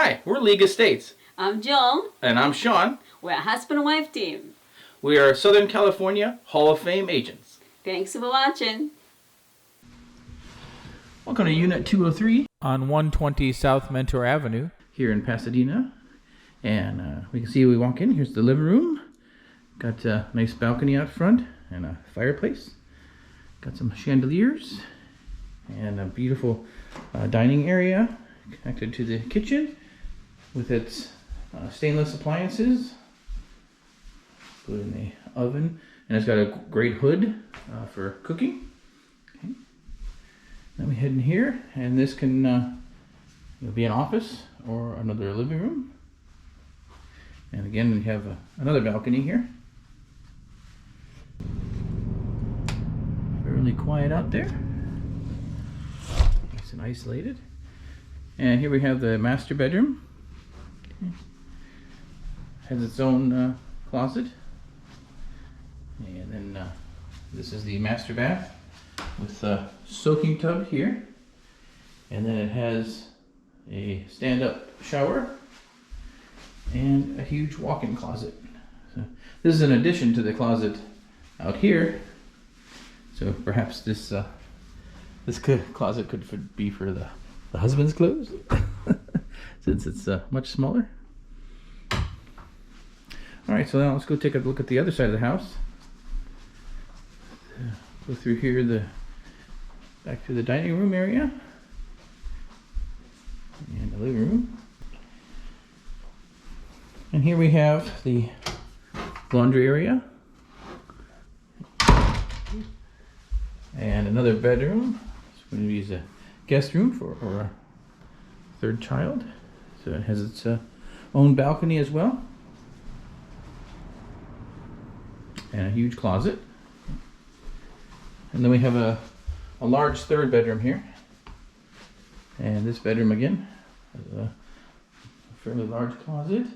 Hi, we're League Estates. I'm Joan. And I'm Sean. We're a husband and wife team. We are Southern California Hall of Fame agents. Thanks for watching. Welcome to Unit 203 on 120 South Mentor Avenue here in Pasadena. And we can see we walk in. Here's the living room. Got a nice balcony out front and a fireplace. Got some chandeliers and a beautiful dining area connected to the kitchen with its stainless appliances. Put in the oven, and it's got a great hood for cooking. Okay. Then we head in here, and this can be an office or another living room. And again, we have another balcony here. Fairly quiet out there. Nice and isolated. And here we have the master bedroom. Okay. Has its own closet. And then this is the master bath with a soaking tub here. And then it has a stand-up shower and a huge walk-in closet. So this is an addition to the closet out here. So perhaps this closet could be for the husband's clothes, since it's much smaller. All right, so now let's go take a look at the other side of the house. Go through here, back to the dining room area and the living room. And here we have the laundry area and another bedroom. It's going to use a guest room for a third child. So it has its own balcony as well. And a huge closet. And then we have a large third bedroom here. And this bedroom again has a fairly large closet.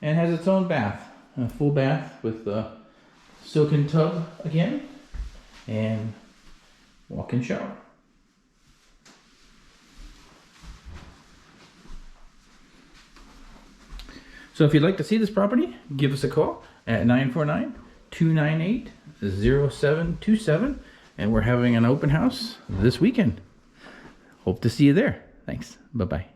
And has its own bath. A full bath with a soak-in tub again. And walk-in shower. So if you'd like to see this property, give us a call at 949-298-0727. And we're having an open house this weekend. Hope to see you there. Thanks. Bye-bye.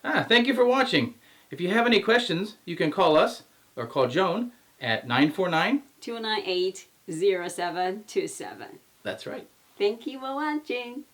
Thank you for watching. If you have any questions, you can call us or call Joan at 949-298-0727. That's right. Thank you for watching.